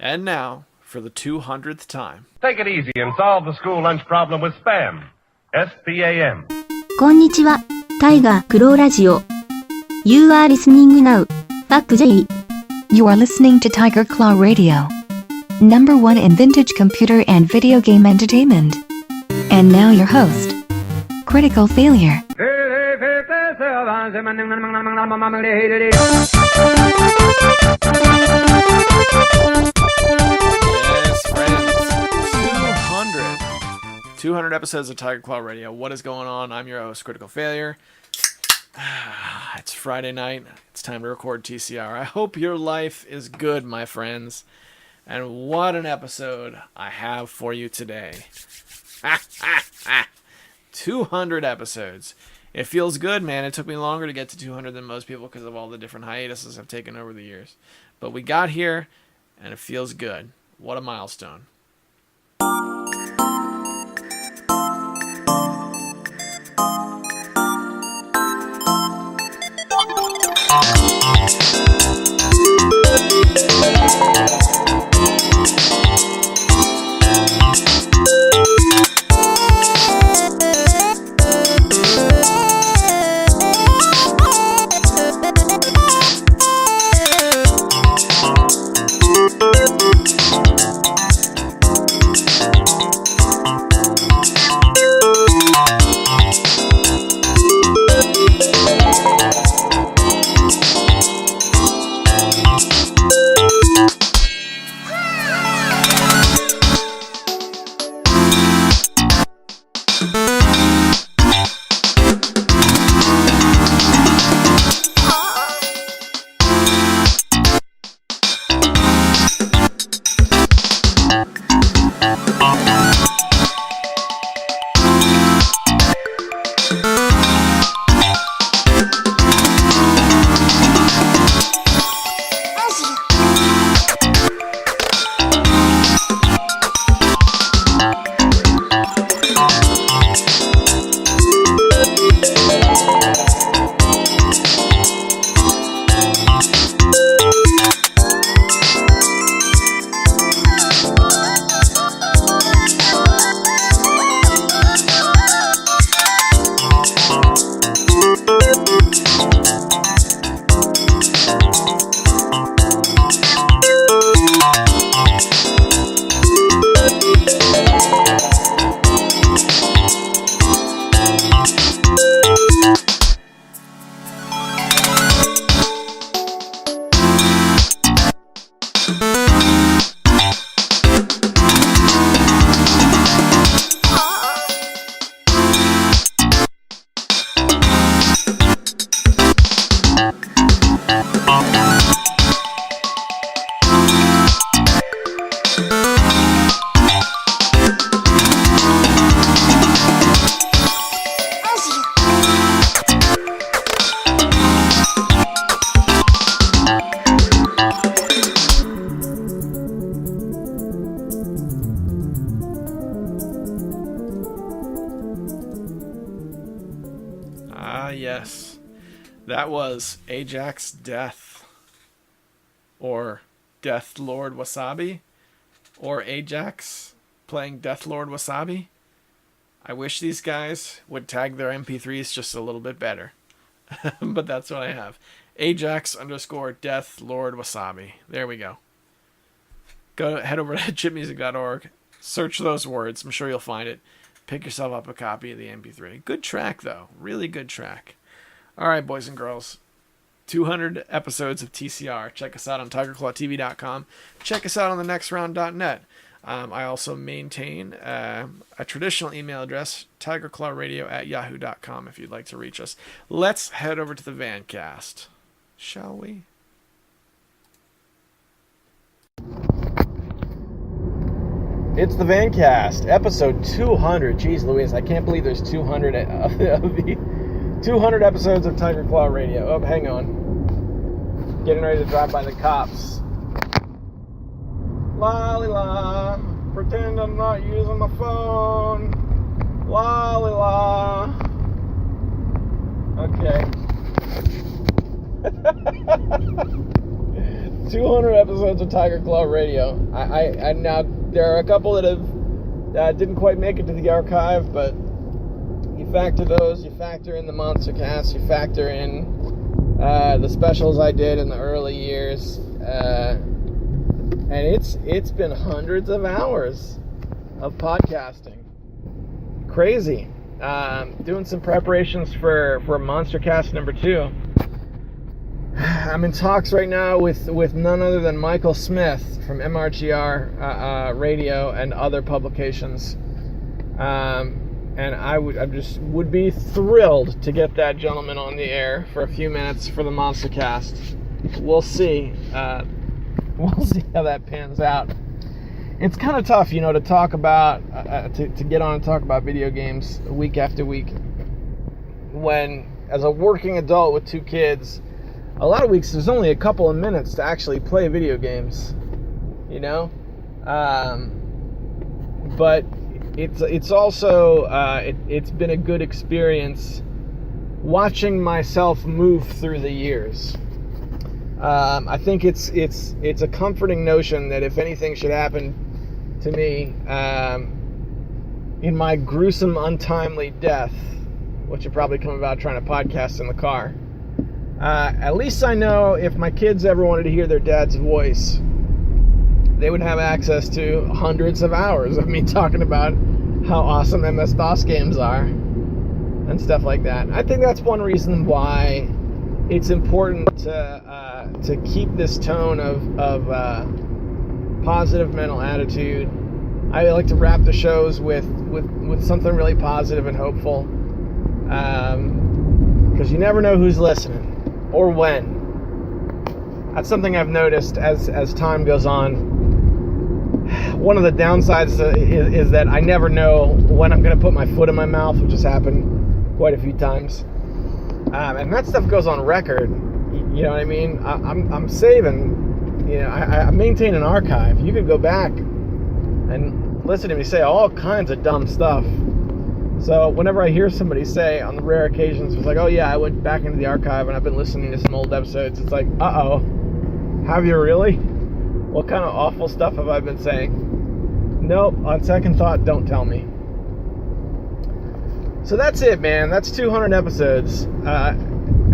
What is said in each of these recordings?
And now, for the 200th time. Take it easy and solve the school lunch problem with SPAM. S-P-A-M. こんにちは、タイガークローラジオ。You are listening now. Fuck J. You are listening to Tiger Claw Radio. Number 1 in vintage computer and video game entertainment. And now your host, Critical Failure. Yes, friends. 200 episodes of Tiger Claw Radio. What is going on? I'm your host, Critical Failure. It's Friday night. It's time to record TCR. I hope your life is good, my friends. And what an episode I have for you today. 200 episodes. It feels good, man. It took me longer to get to 200 than most people because of all the different hiatuses I've taken over the years. But we got here, and it feels good. What a milestone. Yes, that was Ajax Death, or Death Lord Wasabi, or Ajax playing Death Lord Wasabi. I wish these guys would tag their MP3s just a little bit better, but that's what I have. Ajax _ Death Lord Wasabi. There we go. Head over to chipmusic.org, search those words. I'm sure you'll find it. Pick yourself up a copy of the MP3. Good track, though. Really good track. All right, boys and girls. 200 episodes of TCR. Check us out on tigerclawtv.com. Check us out on thenextround.net. I also maintain a traditional email address, tigerclawradio@yahoo.com, if you'd like to reach us. Let's head over to the Vancast, shall we? It's the Vancast, episode 200. Jeez Louise, I can't believe there's 200 of the 200 episodes of Tiger Claw Radio. Oh, hang on. Getting ready to drive by the cops. Lolly la, pretend I'm not using my phone. Lolly la. Okay. 200 episodes of Tiger Claw Radio. I now there are a couple that didn't quite make it to the archive, but you factor those, you factor in the Monster Cast, you factor in the specials I did in the early years, and it's been hundreds of hours of podcasting. Crazy. Doing some preparations for Monster Cast number 2. I'm in talks right now with none other than Michael Smith from MRGR Radio and other publications, and I would be thrilled to get that gentleman on the air for a few minutes for the Monster Cast. We'll see. We'll see how that pans out. It's kind of tough, to talk about to get on and talk about video games week after week when, as a working adult with 2 kids, a lot of weeks there's only a couple of minutes to actually play video games, but it's also it's been a good experience watching myself move through the years. I think it's a comforting notion that if anything should happen to me in my gruesome, untimely death, which would probably come about trying to podcast in the car, at least I know if my kids ever wanted to hear their dad's voice, they would have access to hundreds of hours of me talking about how awesome MS-DOS games are and stuff like that. I think that's one reason why it's important to keep this tone of positive mental attitude. I like to wrap the shows with something really positive and hopeful, because you never know who's listening or when. That's something I've noticed as time goes on. One of the downsides is that I never know when I'm going to put my foot in my mouth, which has happened quite a few times. And that stuff goes on record. You know what I mean? I'm saving. I maintain an archive. You could go back and listen to me say all kinds of dumb stuff. So whenever I hear somebody say, on the rare occasions, it's like, oh yeah, I went back into the archive and I've been listening to some old episodes. It's like, uh-oh, have you really? What kind of awful stuff have I been saying? Nope, on second thought, don't tell me. So that's it, man. That's 200 episodes.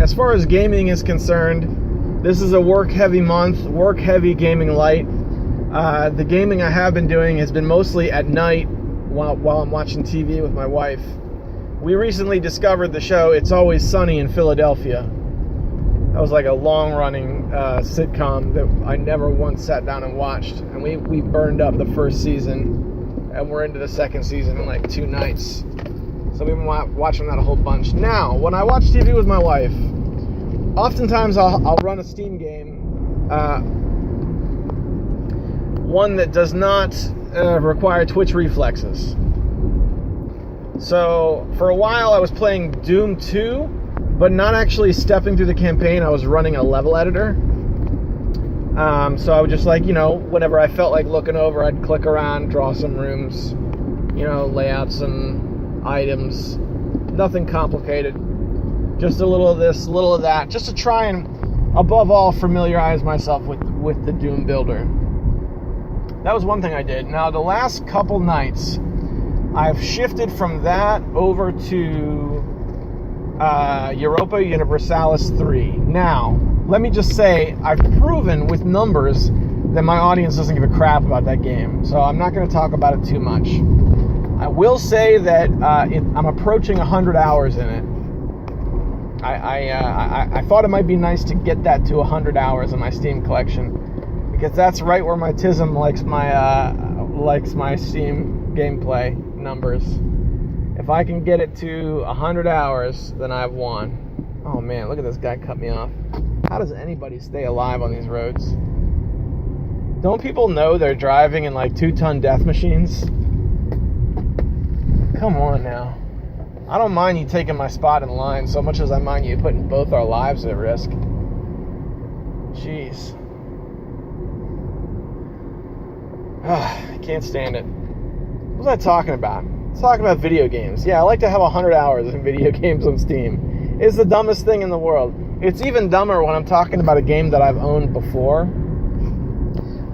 As far as gaming is concerned, this is a work-heavy month, work-heavy gaming light. The gaming I have been doing has been mostly at night while I'm watching TV with my wife. We recently discovered the show It's Always Sunny in Philadelphia. That was like a long-running sitcom that I never once sat down and watched. And we burned up the first season, and we're into the second season in like 2 nights. So we've been watching that a whole bunch. Now, when I watch TV with my wife, oftentimes I'll run a Steam game, one that does not require Twitch reflexes. So for a while I was playing Doom 2, but not actually stepping through the campaign. I was running a level editor. So I would just whenever I felt like looking over, I'd click around, draw some rooms, lay out some items. Nothing complicated. Just a little of this, a little of that, just to try and, above all, familiarize myself with the Doom builder. That was one thing I did. Now, the last couple nights, I've shifted from that over to Europa Universalis 3. Now, let me just say, I've proven with numbers that my audience doesn't give a crap about that game, so I'm not going to talk about it too much. I will say that I'm approaching 100 hours in it. I thought it might be nice to get that to 100 hours in my Steam collection, because that's right where my TISM likes my Steam gameplay numbers. If I can get it to 100 hours, then I've won. Oh man, look at this guy cut me off. How does anybody stay alive on these roads? Don't people know they're driving in like 2-ton death machines? Come on now. I don't mind you taking my spot in line so much as I mind you putting both our lives at risk. Jeez. I can't stand it. What was I talking about? I was talking about video games. Yeah, I like to have 100 hours in video games on Steam. It's the dumbest thing in the world. It's even dumber when I'm talking about a game that I've owned before.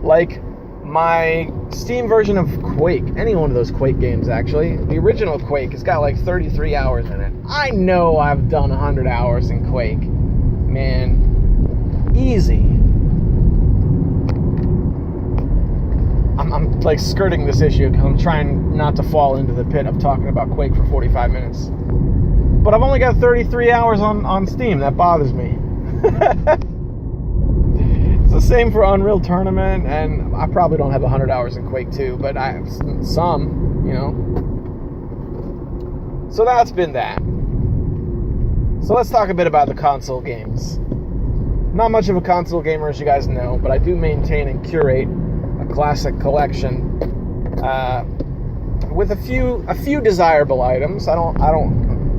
Like my Steam version of Quake, any one of those Quake games actually, the original Quake has got like 33 hours in it. I know I've done 100 hours in Quake. Man, easy. I'm like skirting this issue because I'm trying not to fall into the pit of talking about Quake for 45 minutes. But I've only got 33 hours on Steam. That bothers me. It's the same for Unreal Tournament, and I probably don't have 100 hours in Quake 2, but I have some, you know. So that's been that. So let's talk a bit about the console games. Not much of a console gamer, as you guys know, but I do maintain and curate a classic collection with a few desirable items. I don't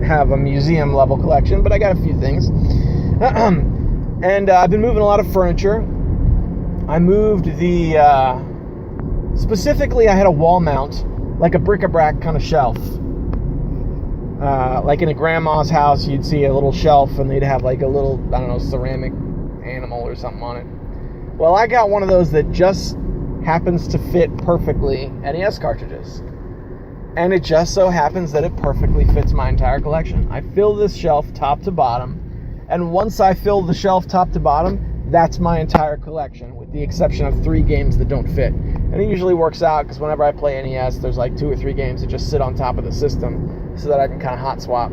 have a museum level collection, but I got a few things. And I've been moving a lot of furniture. I moved specifically I had a wall mount, like a bric-a-brac kind of shelf. Like in a grandma's house, you'd see a little shelf and they'd have like a little, I don't know, ceramic animal or something on it. Well, I got one of those that just happens to fit perfectly NES cartridges. And it just so happens that it perfectly fits my entire collection. I fill this shelf top to bottom, and once I fill the shelf top to bottom, that's my entire collection, with the exception of 3 games that don't fit. And it usually works out, because whenever I play NES, there's like 2 or 3 games that just sit on top of the system, so that I can kind of hot swap.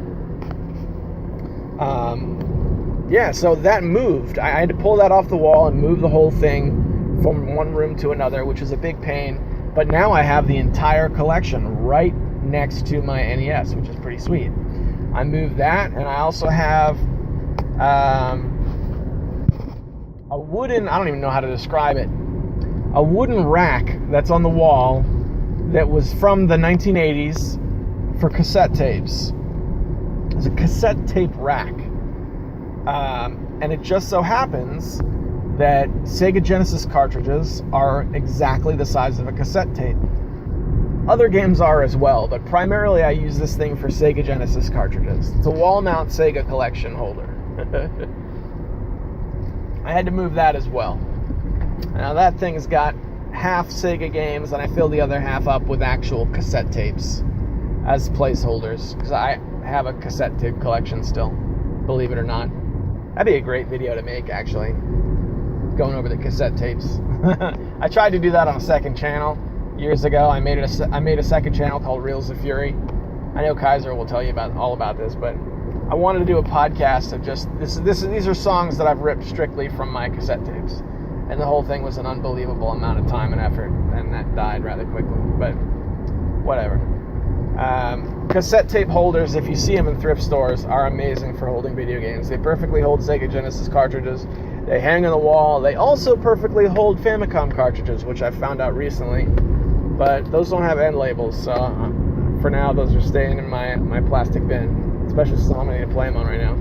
Yeah, so that moved. I had to pull that off the wall and move the whole thing from one room to another, which was a big pain. But now I have the entire collection right next to my NES, which is pretty sweet. I moved that, and I also have a wooden, I don't even know how to describe it, a wooden rack that's on the wall that was from the 1980s for cassette tapes. It's a cassette tape rack. And it just so happens that Sega Genesis cartridges are exactly the size of a cassette tape. Other games are as well, but primarily I use this thing for Sega Genesis cartridges. It's a wall mount Sega collection holder. I had to move that as well. Now that thing's got half Sega games, and I fill the other half up with actual cassette tapes as placeholders, because I have a cassette tape collection still, believe it or not. That'd be a great video to make, actually, going over the cassette tapes. I tried to do that on a second channel years ago. I made a second channel called Reels of Fury. I know Kaiser will tell you all about this, but I wanted to do a podcast of just these are songs that I've ripped strictly from my cassette tapes, and the whole thing was an unbelievable amount of time and effort, and that died rather quickly. But whatever. Cassette tape holders, if you see them in thrift stores, are amazing for holding video games. They perfectly hold Sega Genesis cartridges. They hang on the wall. They also perfectly hold Famicom cartridges, which I found out recently. But those don't have end labels, so for now those are staying in my plastic bin, especially since I'm going to play them on right now.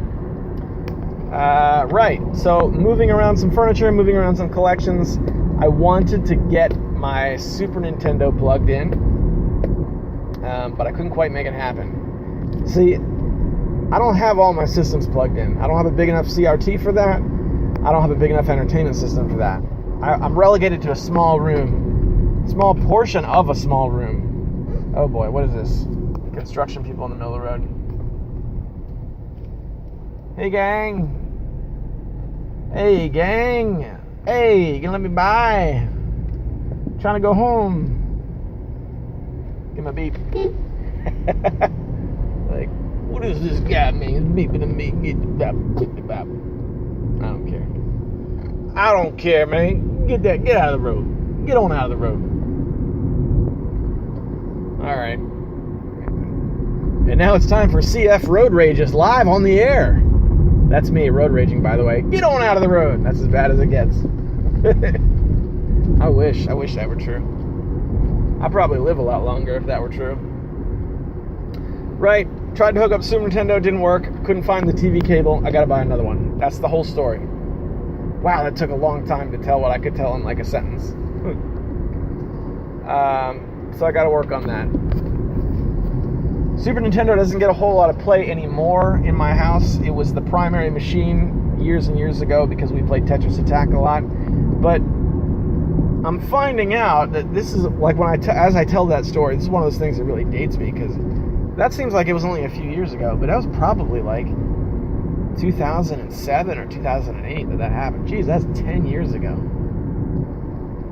Right, so moving around some furniture, moving around some collections. I wanted to get my Super Nintendo plugged in, but I couldn't quite make it happen. See, I don't have all my systems plugged in. I don't have a big enough CRT for that. I don't have a big enough entertainment system for that. I'm relegated to a small room, small portion of a small room. Oh boy, what is this? Construction people in the middle of the road. Hey gang. Hey gang. Hey, you gonna let me by? Trying to go home. Give my beep. Like, what does this guy mean? Beeping to me. I don't care. I don't care, man. Get out of the road. Get on out of the road. Alright. And now it's time for CF Road Rages live on the air. That's me, road raging, by the way. Get on out of the road. That's as bad as it gets. I wish that were true. I'd probably live a lot longer if that were true. Right, tried to hook up Super Nintendo, didn't work. Couldn't find the TV cable. I gotta buy another one. That's the whole story. Wow, that took a long time to tell what I could tell in like a sentence. So I gotta work on that. Super Nintendo doesn't get a whole lot of play anymore in my house. It was the primary machine years and years ago because we played Tetris Attack a lot. But I'm finding out that this is like as I tell that story, this is one of those things that really dates me, because that seems like it was only a few years ago, but that was probably like 2007 or 2008 that happened. Jeez, that's 10 years ago.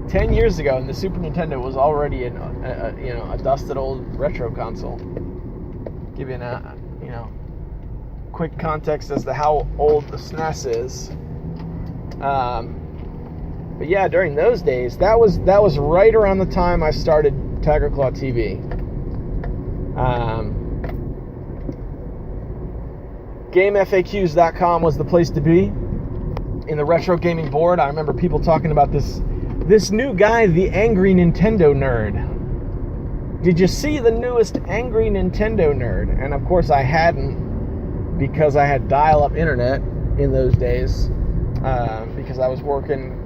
10 years ago, and the Super Nintendo was already a dusted old retro console. Give you an quick context as to how old the SNES is. But yeah, during those days, that was right around the time I started Tiger Claw TV. GameFAQs.com was the place to be in the retro gaming board. I remember people talking about this new guy, the Angry Nintendo Nerd. Did you see the newest Angry Nintendo Nerd? And of course I hadn't, because I had dial-up internet in those days, because I was working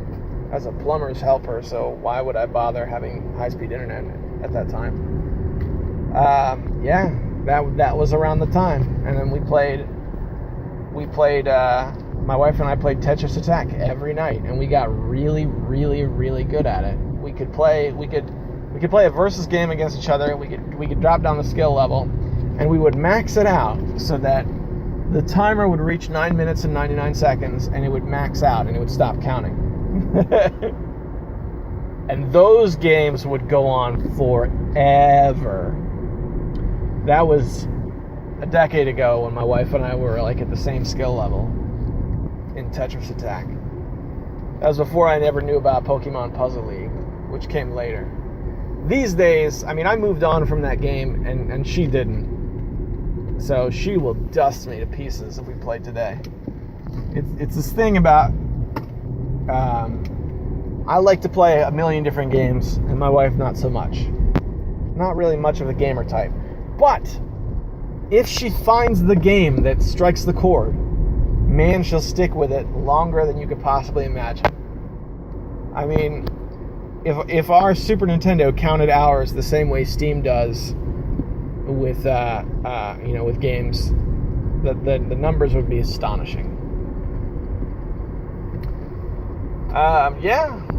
as a plumber's helper, so why would I bother having high-speed internet at that time? That was around the time. And then we played my wife and I played Tetris Attack every night, and we got really, really, really good at it. We could play a versus game against each other. We could drop down the skill level, and we would max it out so that the timer would reach 9 minutes and 99 seconds, and it would max out, and it would stop counting. And those games would go on forever. That was a decade ago when my wife and I were like at the same skill level in Tetris Attack. That was before I ever knew about Pokemon Puzzle League, which came later. These days, I mean, I moved on from that game, and she didn't. So she will dust me to pieces if we play today. It's this thing about... I like to play a million different games, and my wife not so much. Not really much of a gamer type. But if she finds the game that strikes the chord, man, she'll stick with it longer than you could possibly imagine. I mean, if our Super Nintendo counted hours the same way Steam does with with games, the numbers would be astonishing.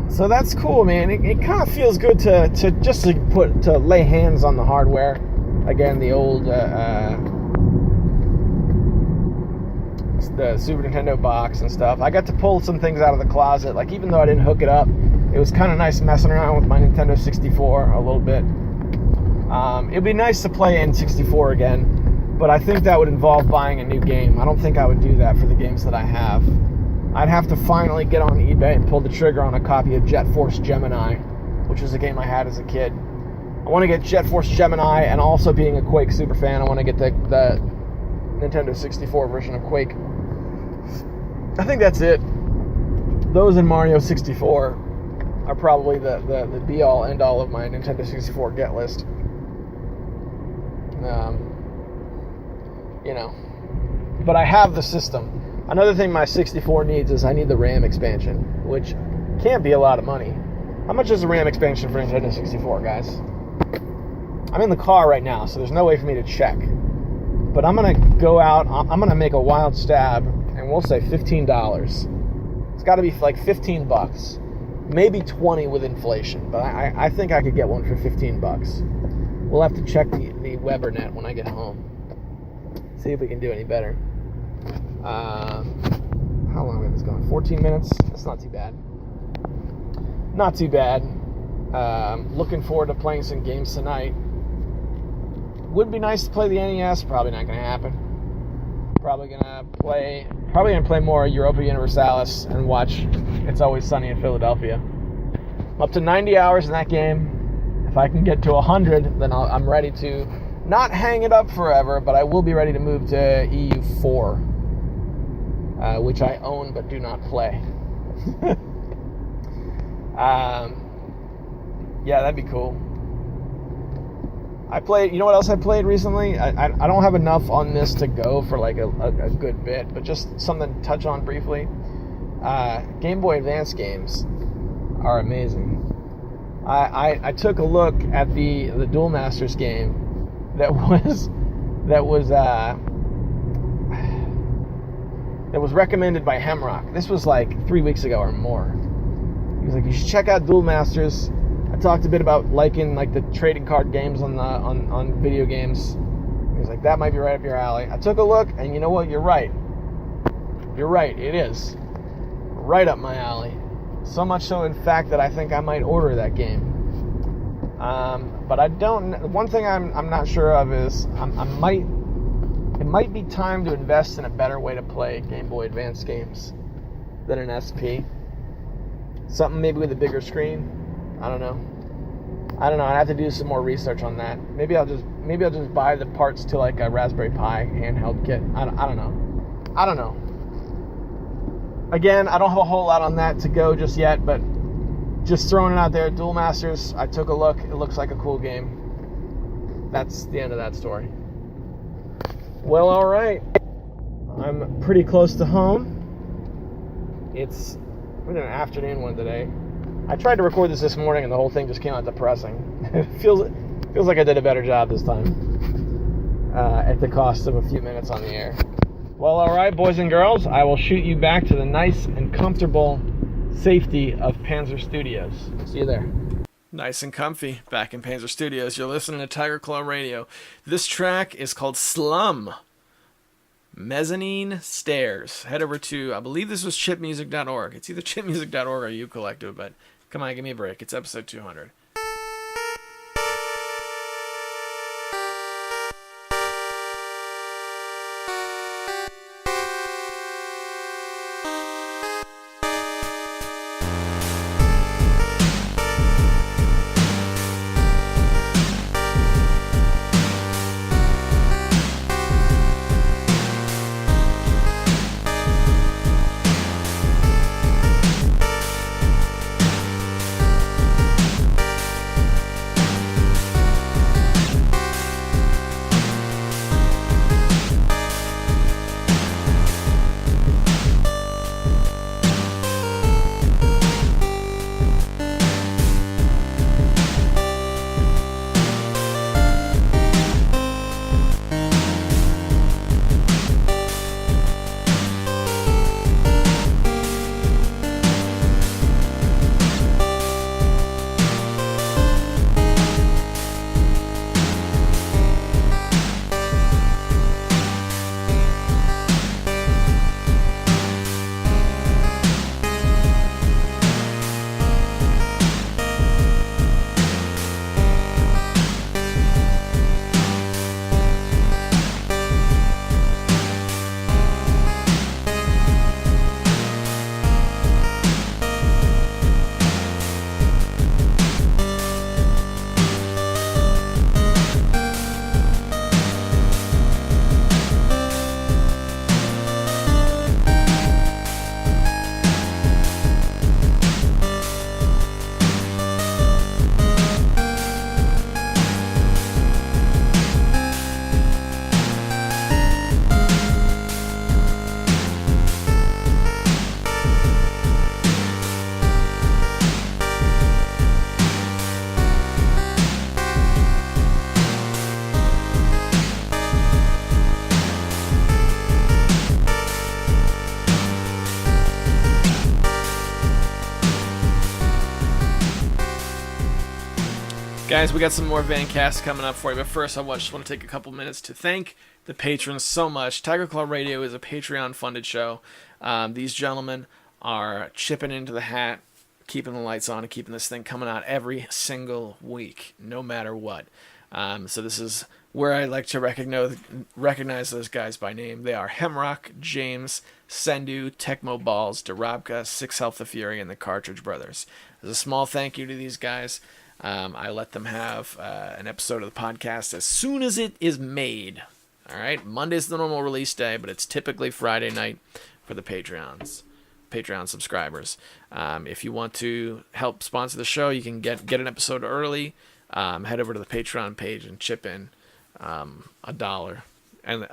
So that's cool, man. It kind of feels good to lay hands on the hardware again. The old the Super Nintendo box and stuff. I got to pull some things out of the closet. Like, even though I didn't hook it up, it was kind of nice messing around with my Nintendo 64 a little bit. It'd be nice to play N64 again, but I think that would involve buying a new game. I don't think I would do that for the games that I have. I'd have to finally get on eBay and pull the trigger on a copy of Jet Force Gemini, which was a game I had as a kid. I want to get Jet Force Gemini, and also, being a Quake super fan, I want to get the Nintendo 64 version of Quake. I think that's it. Those and Mario 64 are probably the be-all, end-all of my Nintendo 64 get list. But I have the system. Another thing my 64 needs is I need the RAM expansion, which can't be a lot of money. How much is the RAM expansion for Nintendo 64, guys? I'm in the car right now, so there's no way for me to check. But I'm going to go out, I'm going to make a wild stab, and we'll say $15. It's got to be like $15. Maybe 20 with inflation, but I think I could get one for $15. We'll have to check the Webernet when I get home. See if we can do any better. How long is this going? 14 minutes? That's not too bad. Not too bad. Looking forward to playing some games tonight. Would be nice to play the NES. Probably not going to happen. Probably gonna play more Europa Universalis and watch It's Always Sunny in Philadelphia. I'm up to 90 hours in that game. If I can get to 100, then I'm ready to not hang it up forever, but I will be ready to move to EU4, which I own but do not play. Yeah, that'd be cool. I played, you know what else I played recently? I don't have enough on this to go for like a good bit, but just something to touch on briefly. Game Boy Advance games are amazing. I took a look at the Duel Masters game that was recommended by Hemrock. This was like 3 weeks ago or more. He's like, you should check out Duel Masters. I talked a bit about liking like the trading card games on video games. He's like, that might be right up your alley. I took a look, and you know what? You're right. You're right. It is right up my alley. So much so, in fact, that I think I might order that game. But I don't. One thing I'm not sure of is it might be time to invest in a better way to play Game Boy Advance games than an SP. Something maybe with a bigger screen. I don't know. I have to do some more research on that. Maybe I'll just buy the parts to like a Raspberry Pi handheld kit. I don't know. Again, I don't have a whole lot on that to go just yet, but just throwing it out there. Duel Masters, I took a look. It looks like a cool game. That's the end of that story. Well, all right. I'm pretty close to home. It's an afternoon one today. I tried to record this morning, and the whole thing just came out depressing. It feels like I did a better job this time, at the cost of a few minutes on the air. Well, all right, boys and girls, I will shoot you back to the nice and comfortable safety of Panzer Studios. See you there. Nice and comfy back in Panzer Studios. You're listening to Tiger Claw Radio. This track is called Slum. Mezzanine Stairs. Head over to, I believe this was chipmusic.org. It's either chipmusic.org or U Collective, but come on, give me a break. It's episode 200. Guys, we got some more Vancasts coming up for you, but first I just want to take a couple minutes to thank the patrons so much. Tiger Claw Radio is a Patreon-funded show. These gentlemen are chipping into the hat, keeping the lights on, and keeping this thing coming out every single week, no matter what. So this is where I like to recognize those guys by name. They are Hemrock, James, Sendu, Tecmo Balls, Darabka, Six Health the Fury, and the Cartridge Brothers. As a small thank you to these guys, I let them have an episode of the podcast as soon as it is made. All right, Monday's the normal release day, but it's typically Friday night for the Patreon subscribers. If you want to help sponsor the show, you can get an episode early. Head over to the Patreon page and chip in $1 and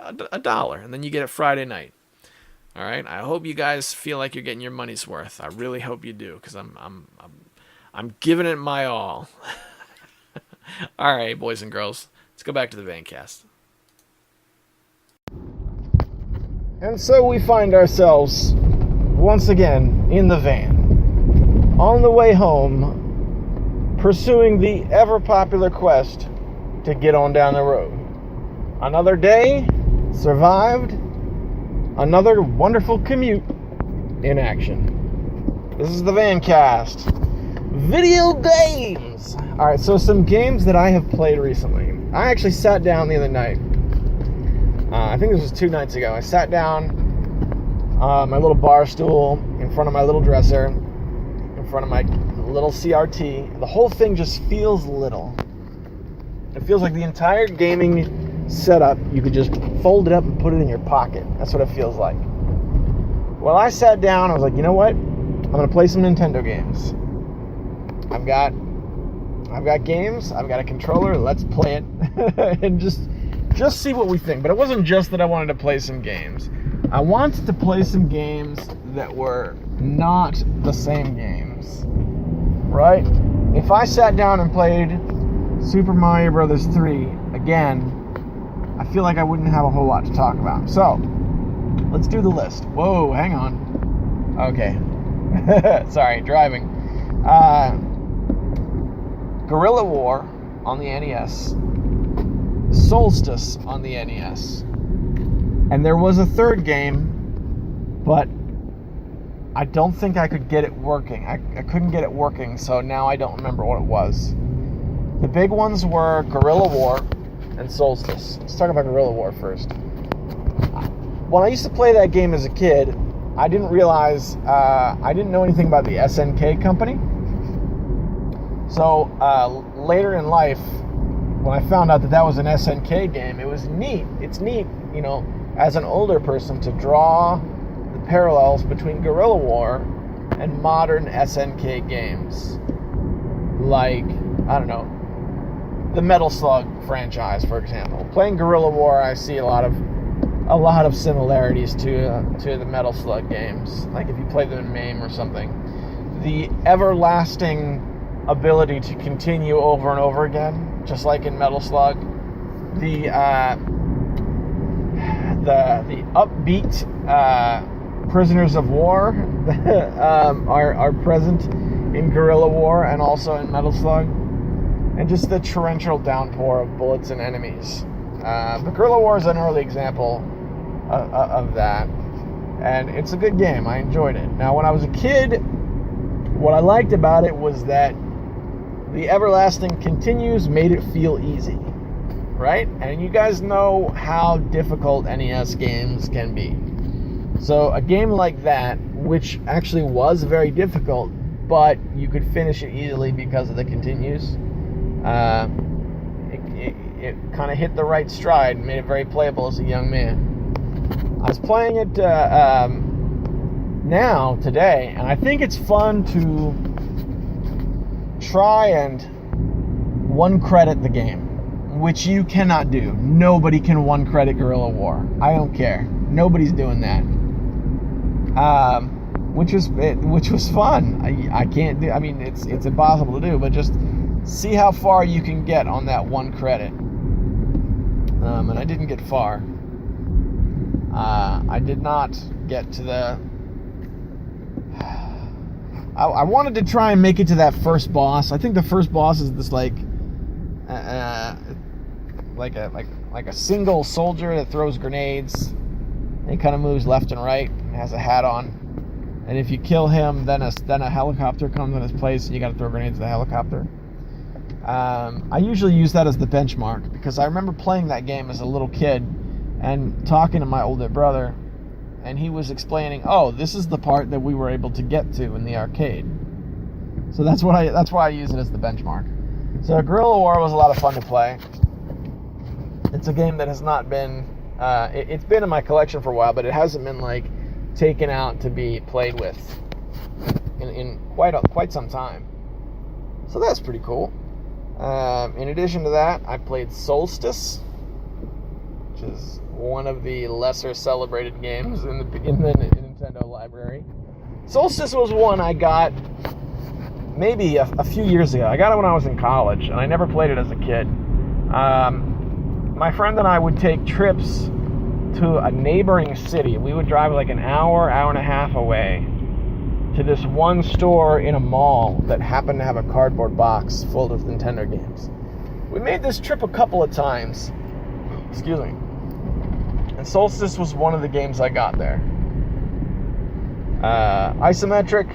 then you get it Friday night. All right. I hope you guys feel like you're getting your money's worth. I really hope you do, because I'm giving it my all. All right, boys and girls, let's go back to the Vancast. And so we find ourselves once again in the van. on the way home, pursuing the ever-popular quest to get on down the road. Another day, survived. Another wonderful commute in action. This is the Vancast. Video games! Alright, so some games that I have played recently. I actually sat down the other night. I think this was 2 nights ago. I sat down on my little bar stool in front of my little dresser, in front of my little CRT. The whole thing just feels little. It feels like the entire gaming setup, you could just fold it up and put it in your pocket. That's what it feels like. Well, I sat down, I was like, you know what? I'm going to play some Nintendo games. I've got games, I've got a controller, let's play it. And just see what we think. But it wasn't just that I wanted to play some games. I wanted to play some games that were not the same games. Right? If I sat down and played Super Mario Bros. 3 again, I feel like I wouldn't have a whole lot to talk about. So, let's do the list. Whoa, hang on. Okay. Sorry, driving. Guerrilla War on the NES. Solstice on the NES. And there was a third game, but I don't think I could get it working. I couldn't get it working, so now I don't remember what it was. The big ones were Guerrilla War and Solstice. Let's talk about Guerrilla War first. When I used to play that game as a kid, I didn't realize, I didn't know anything about the SNK company. So later in life, when I found out that was an SNK game, it was neat. It's neat, you know, as an older person to draw the parallels between Guerrilla War and modern SNK games. Like, I don't know, the Metal Slug franchise, for example. Playing Guerrilla War, I see a lot of similarities to the Metal Slug games. Like if you play them in MAME or something. The everlasting ability to continue over and over again, just like in Metal Slug. The upbeat prisoners of war are present in Guerrilla War and also in Metal Slug, and just the torrential downpour of bullets and enemies. But Guerrilla War is an early example of that, and it's a good game. I enjoyed it. Now, when I was a kid, what I liked about it was that the everlasting continues made it feel easy, right? And you guys know how difficult NES games can be. So a game like that, which actually was very difficult, but you could finish it easily because of the continues, it kind of hit the right stride and made it very playable as a young man. I was playing it now, today, and I think it's fun to try and one credit the game, which you cannot do. Nobody can one credit Guerrilla War. I don't care. Nobody's doing that. Which was fun. I can't do. I mean, it's impossible to do. But just see how far you can get on that one credit. And I didn't get far. I did not get to the. I wanted to try and make it to that first boss. I think the first boss is this like a single soldier that throws grenades. And he kind of moves left and right and has a hat on. And if you kill him, then a helicopter comes in his place and you got to throw grenades at the helicopter. I usually use that as the benchmark because I remember playing that game as a little kid and talking to my older brother. And he was explaining, oh, this is the part that we were able to get to in the arcade. So that's why I use it as the benchmark. So Guerrilla War was a lot of fun to play. It's a game that has not been, it's been in my collection for a while, but it hasn't been like taken out to be played with in quite some time. So that's pretty cool. In addition to that, I played Solstice, which is one of the lesser celebrated games in the Nintendo library. Solstice was one I got maybe a few years ago. I got it when I was in college, and I never played it as a kid. My friend and I would take trips to a neighboring city. We would drive like an hour and a half away to this one store in a mall that happened to have a cardboard box full of Nintendo games. We made this trip a couple of times. Excuse me. And Solstice was one of the games I got there. Isometric,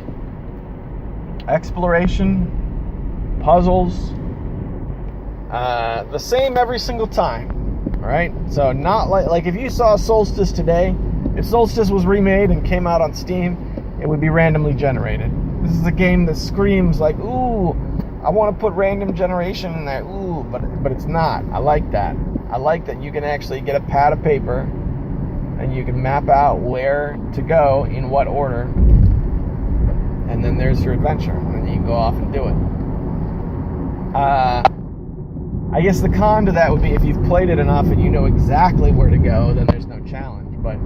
exploration, puzzles, the same every single time. Alright? So not like if you saw Solstice today, if Solstice was remade and came out on Steam, it would be randomly generated. This is a game that screams like, ooh, I want to put random generation in there, ooh, but it's not. I like that. I like that you can actually get a pad of paper and you can map out where to go in what order, and then there's your adventure, and then you can go off and do it. I guess the con to that would be if you've played it enough and you know exactly where to go, then there's no challenge, but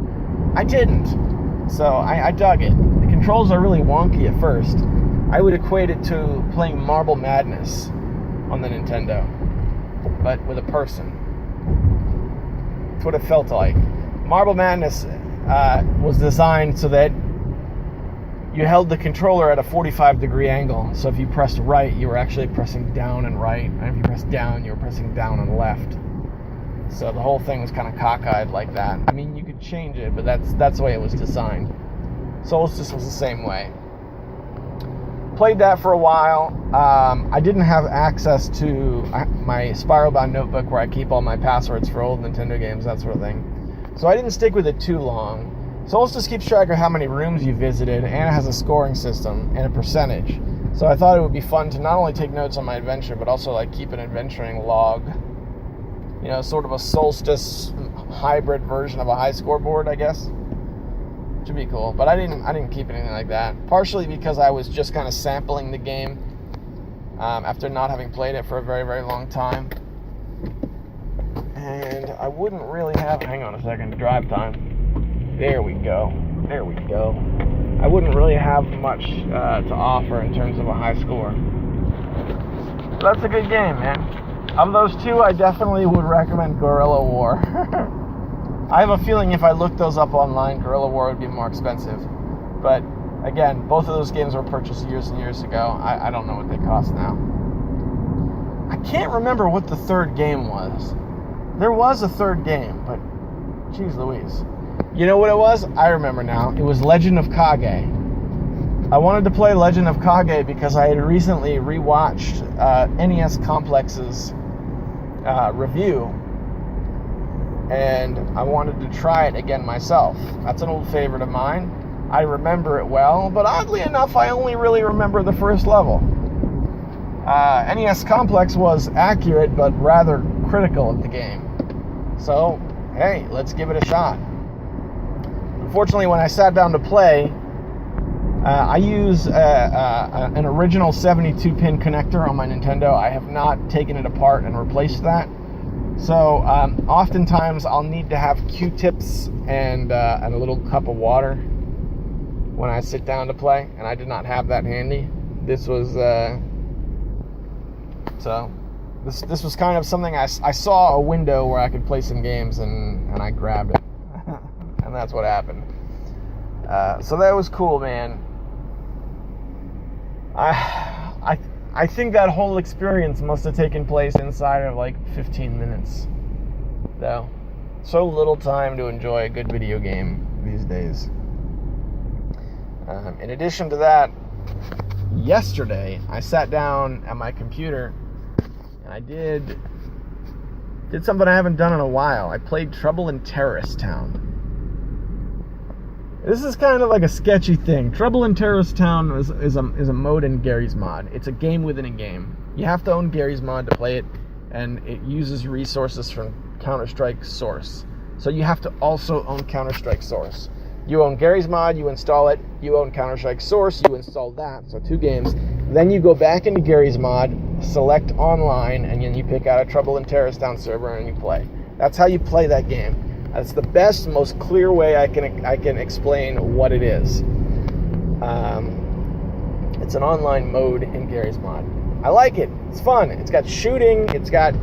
I didn't, so I dug it. The controls are really wonky at first. I would equate it to playing Marble Madness on the Nintendo, but with a person. That's what it felt like. Marble Madness was designed so that you held the controller at a 45-degree angle. So if you pressed right, you were actually pressing down and right. And if you pressed down, you were pressing down and left. So the whole thing was kind of cockeyed like that. I mean, you could change it, but that's the way it was designed. Solstice was the same way. Played that for a while. I didn't have access to my spiral-bound notebook where I keep all my passwords for old Nintendo games, that sort of thing. So I didn't stick with it too long. Solstice keeps track of how many rooms you visited, and it has a scoring system and a percentage. So I thought it would be fun to not only take notes on my adventure, but also like keep an adventuring log. You know, sort of a Solstice hybrid version of a high scoreboard, I guess. Should be cool, but I didn't keep anything like that. Partially because I was just kind of sampling the game after not having played it for a very, very long time. And I wouldn't really have... Hang on a second, drive time. There we go. I wouldn't really have much to offer in terms of a high score. So that's a good game, man. Of those two, I definitely would recommend Guerrilla War. I have a feeling if I looked those up online, Guerrilla War would be more expensive. But, again, both of those games were purchased years and years ago. I don't know what they cost now. I can't remember what the third game was. There was a third game, but geez Louise. You know what it was? I remember now. It was Legend of Kage. I wanted to play Legend of Kage because I had recently rewatched NES Complex's review, and I wanted to try it again myself. That's an old favorite of mine. I remember it well, but oddly enough, I only really remember the first level. NES Complex was accurate, but rather critical of the game. So, hey, let's give it a shot. Unfortunately, when I sat down to play, I use an original 72-pin connector on my Nintendo. I have not taken it apart and replaced that. So, oftentimes I'll need to have Q-tips and a little cup of water when I sit down to play, and I did not have that handy. This was This was kind of something I saw a window where I could play some games, and I grabbed it. And that's what happened. So that was cool, man. I think that whole experience must have taken place inside of like 15 minutes. Though. So little time to enjoy a good video game these days. In addition to that, yesterday I sat down at my computer and I did something I haven't done in a while. I played Trouble in Terrorist Town. This is kind of like a sketchy thing. Trouble in Terrorist Town is a mode in Gary's Mod. It's a game within a game. You have to own Gary's Mod to play it, and it uses resources from Counter-Strike Source. So you have to also own Counter-Strike Source. You own Gary's Mod, you install it. You own Counter-Strike Source, you install that. So 2 games. Then you go back into Gary's Mod, select online, and then you pick out a Trouble in Terrorist Town server and you play. That's how you play that game. That's the best, most clear way I can explain what it is. It's an online mode in Gary's Mod. I like it. It's fun. It's got shooting. It's got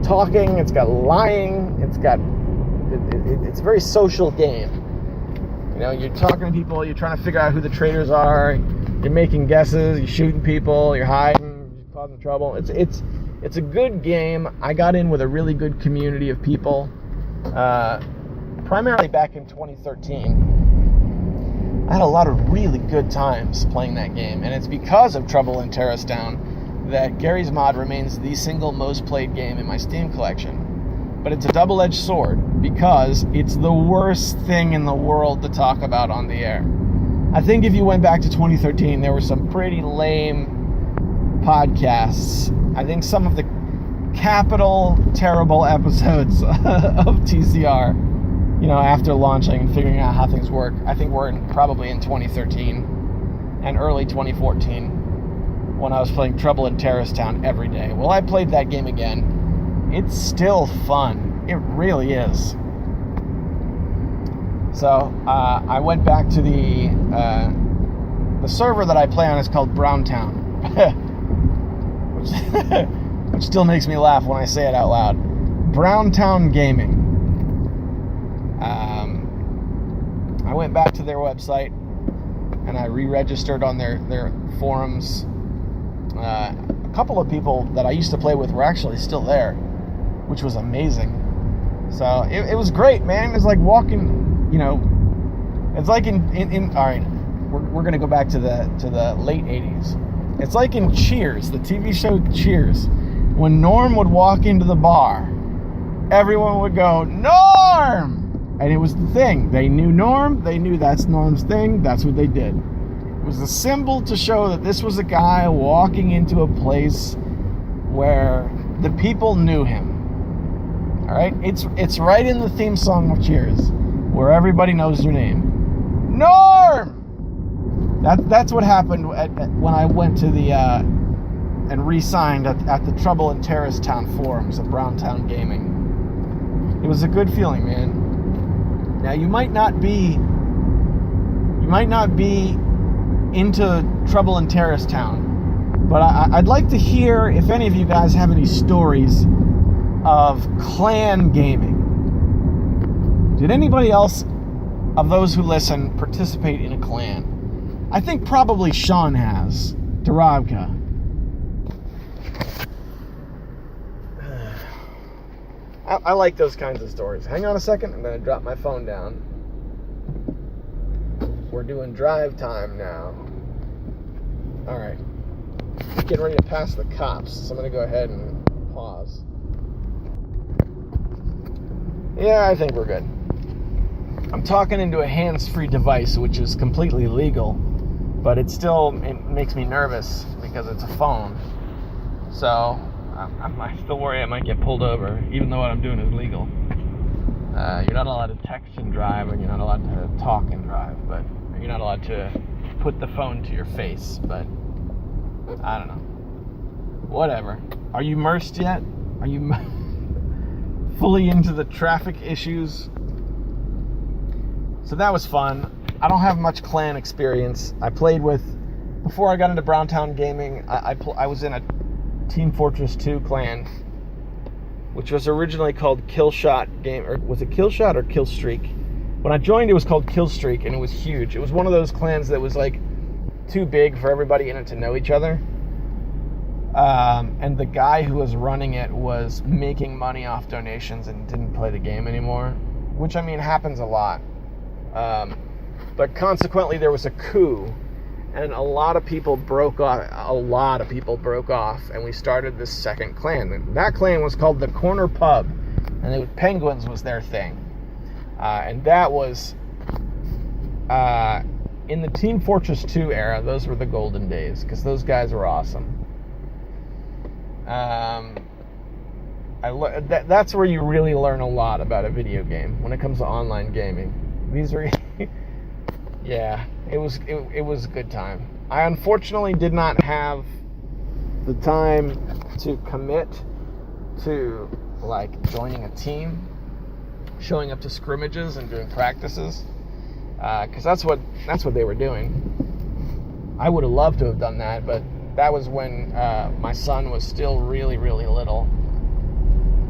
talking. It's got lying. It's a very social game. You know, you're talking to people, you're trying to figure out who the traitors are, you're making guesses, you're shooting people, you're hiding, you're causing trouble. It's a good game. I got in with a really good community of people, primarily back in 2013. I had a lot of really good times playing that game, and it's because of Trouble in Terrorist Town that Garry's Mod remains the single most played game in my Steam collection. But it's a double-edged sword because it's the worst thing in the world to talk about on the air. I think if you went back to 2013, there were some pretty lame podcasts. I think some of the capital terrible episodes of TCR, you know, after launching and figuring out how things work, I think we're probably in 2013 and early 2014 when I was playing Trouble in Terrorist Town every day. Well, I played that game again. It's still fun. It really is. So I went back to the server that I play on is called Browntown, which still makes me laugh when I say it out loud. Browntown Gaming. I went back to their website and I re-registered on their forums. A couple of people that I used to play with were actually still there, which was amazing. So it was great, man. It was like walking, you know, it's like in all right, we're gonna go back to the late 80s. It's like in Cheers, the TV show Cheers. When Norm would walk into the bar, everyone would go, Norm! And it was the thing. They knew Norm, they knew that's Norm's thing, that's what they did. It was a symbol to show that this was a guy walking into a place where the people knew him. All right? It's right in the theme song of Cheers, where everybody knows your name. Norm! That's what happened when I went to the and re-signed at the Trouble in Terrorist Town forums of Browntown Gaming. It was a good feeling, man. Now you might not be into Trouble in Terrorist Town, but I'd like to hear if any of you guys have any stories of clan gaming. Did anybody else of those who listen participate in a clan? I think probably Sean has. Darabka. I like those kinds of stories. Hang on a second. I'm going to drop my phone down. We're doing drive time now. All right. Getting ready to pass the cops, so I'm going to go ahead and pause. Yeah, I think we're good. I'm talking into a hands-free device, which is completely legal, but it makes me nervous because it's a phone. So I still worry I might get pulled over, even though what I'm doing is legal. You're not allowed to text and drive, and you're not allowed to talk and drive, but you're not allowed to put the phone to your face, but I don't know. Whatever. Are you immersed yet? Are you fully into the traffic issues? So that was fun. I don't have much clan experience. I played with, before I got into Browntown Gaming, I was in a Team Fortress 2 clan, which was originally called Killshot Game, or was it Killshot or Killstreak? When I joined, it was called Killstreak, and it was huge. It was one of those clans that was like too big for everybody in it to know each other. And the guy who was running it was making money off donations and didn't play the game anymore, which, I mean, happens a lot. But consequently, there was a coup, and a lot of people broke off. And we started this second clan. That clan was called the Corner Pub, and Penguins was their thing. And that was in the Team Fortress 2 era. Those were the golden days, because those guys were awesome. That's where you really learn a lot about a video game when it comes to online gaming. These are, yeah, it was a good time. I unfortunately did not have the time to commit to like joining a team, showing up to scrimmages and doing practices, because that's what they were doing. I would have loved to have done that, but that was when my son was still really, really little.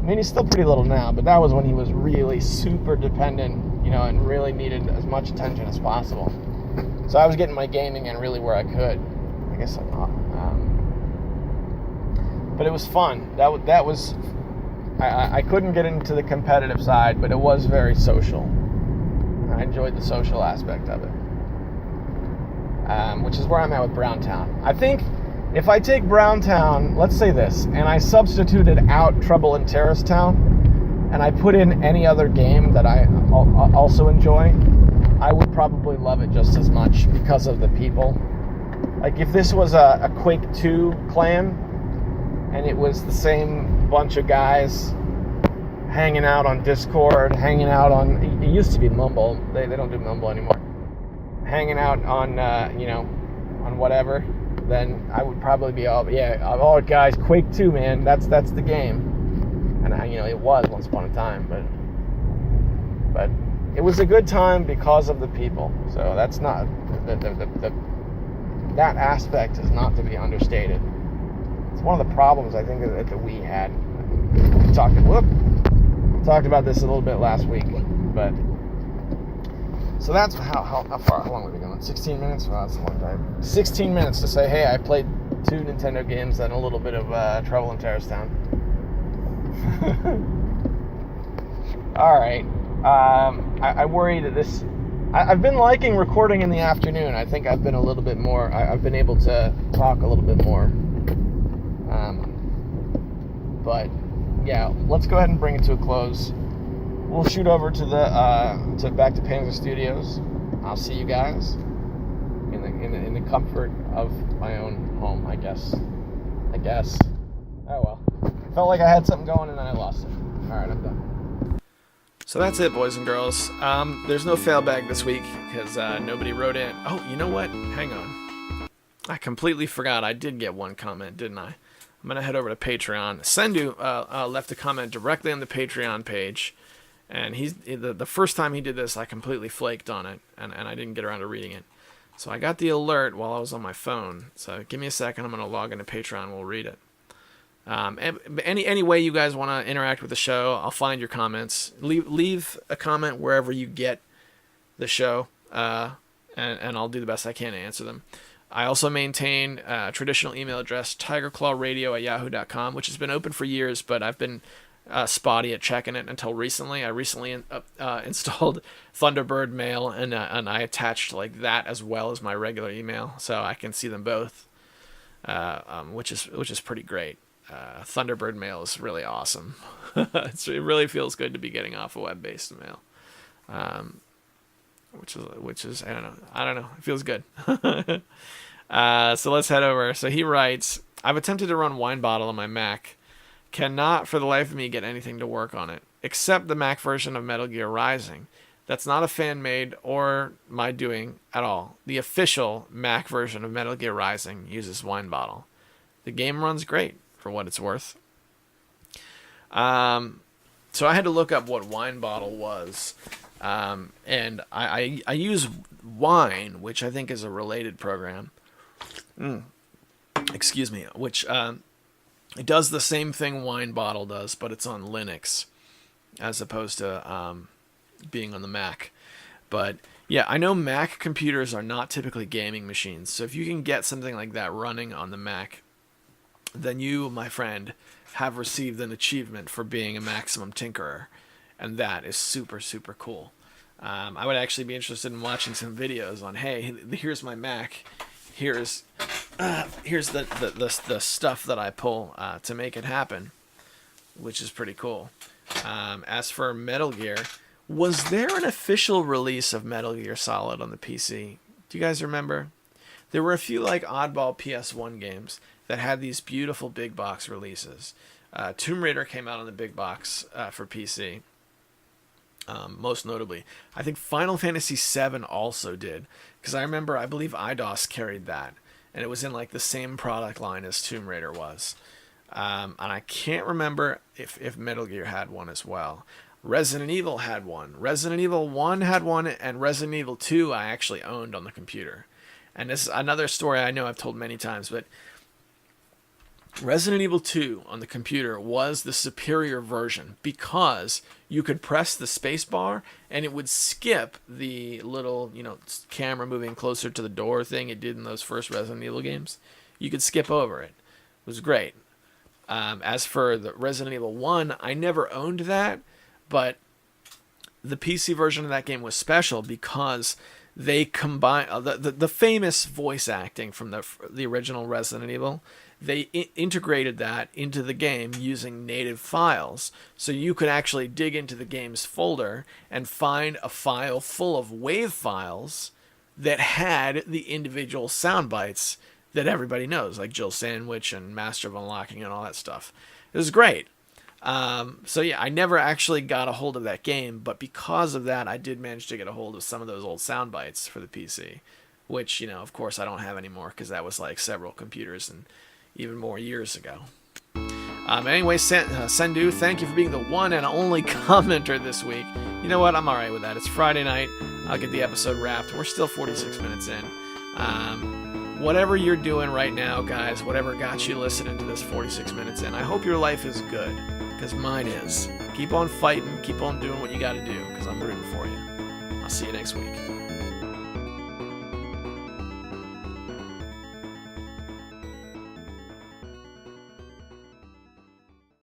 I mean, he's still pretty little now, but that was when he was really super dependent and really needed as much attention as possible. So I was getting my gaming in really where I could. I guess I'm not. But it was fun. That was. I couldn't get into the competitive side, but it was very social. I enjoyed the social aspect of it, which is where I'm at with Browntown. I think if I take Browntown, let's say this, and I substituted out Trouble in Terrorist Town, and I put in any other game that I also enjoy, I would probably love it just as much because of the people. Like if this was a Quake 2 clan, and it was the same bunch of guys hanging out on Discord, hanging out on, it used to be Mumble, they don't do Mumble anymore, hanging out on, on whatever, then I would probably be all guys, Quake 2, man, that's the game. And it was once upon a time, but it was a good time because of the people. So that's not, that aspect is not to be understated. It's one of the problems I think that the Wii had. We talked about this a little bit last week, but so that's how long have we been going? 16 minutes? Wow, that's a long time. 16 minutes to say, hey, I played 2 Nintendo games and a little bit of Trouble in Terrorist Town. All right. I worry that this. I've been liking recording in the afternoon. I think I've been a little bit more. I've been able to talk a little bit more. But yeah, let's go ahead and bring it to a close. We'll shoot over to back to Panzer Studios. I'll see you guys in the comfort of my own home, I guess. Oh well. Felt like I had something going and then I lost it. All right, I'm done. So that's it, boys and girls. There's no fail bag this week because nobody wrote in. Oh, you know what? Hang on. I completely forgot. I did get one comment, didn't I? I'm going to head over to Patreon. Sendu left a comment directly on the Patreon page. And the first time he did this, I completely flaked on it. And I didn't get around to reading it. So I got the alert while I was on my phone. So give me a second. I'm going to log into Patreon. We'll read it. Any way you guys want to interact with the show, I'll find your comments. Leave a comment wherever you get the show, and I'll do the best I can to answer them. I also maintain a traditional email address, tigerclawradio@yahoo.com, which has been open for years, but I've been spotty at checking it until recently. I recently installed Thunderbird Mail, and I attached like that as well as my regular email, so I can see them both, which is pretty great. Thunderbird Mail is really awesome. It really feels good to be getting off a web-based mail, which is I don't know. It feels good. So let's head over. So he writes, I've attempted to run Wine Bottle on my Mac. Cannot for the life of me get anything to work on it, except the Mac version of Metal Gear Rising. That's not a fan-made or my doing at all. The official Mac version of Metal Gear Rising uses Wine Bottle. The game runs great for what it's worth. So I had to look up what Wine Bottle was. And I use Wine, which I think is a related program. Excuse me. Which it does the same thing Wine Bottle does, but it's on Linux as opposed to being on the Mac. But yeah, I know Mac computers are not typically gaming machines. So if you can get something like that running on the Mac, then you, my friend, have received an achievement for being a maximum tinkerer. And that is super, super cool. I would actually be interested in watching some videos on, hey, here's my Mac. Here's the stuff that I pull to make it happen, which is pretty cool. As for Metal Gear, was there an official release of Metal Gear Solid on the PC? Do you guys remember? There were a few like oddball PS1 games that had these beautiful big box releases. Tomb Raider came out on the big box for PC. Most notably, I think Final Fantasy VII also did, because I believe IDOS carried that, and it was in like the same product line as Tomb Raider was. And I can't remember if Metal Gear had one as well. Resident Evil had one. Resident Evil 1 had one, and Resident Evil 2 I actually owned on the computer. And this is another story I know I've told many times, but Resident Evil 2 on the computer was the superior version because you could press the space bar and it would skip the little, camera moving closer to the door thing it did in those first Resident Evil games. You could skip over it. It was great. As for the Resident Evil 1, I never owned that, but the PC version of that game was special because they combined the famous voice acting from the original Resident Evil. They integrated that into the game using native files. So you could actually dig into the game's folder and find a file full of WAV files that had the individual sound bites that everybody knows, like Jill Sandwich and Master of Unlocking and all that stuff. It was great. So yeah, I never actually got a hold of that game, but because of that, I did manage to get a hold of some of those old sound bites for the PC, which, of course I don't have anymore because that was like several computers and even more years ago. Anyway, Sendu, thank you for being the one and only commenter this week. You know what? I'm all right with that. It's Friday night. I'll get the episode wrapped. We're still 46 minutes in. Whatever you're doing right now, guys, whatever got you listening to this 46 minutes in, I hope your life is good, because mine is. Keep on fighting. Keep on doing what you got to do, because I'm rooting for you. I'll see you next week.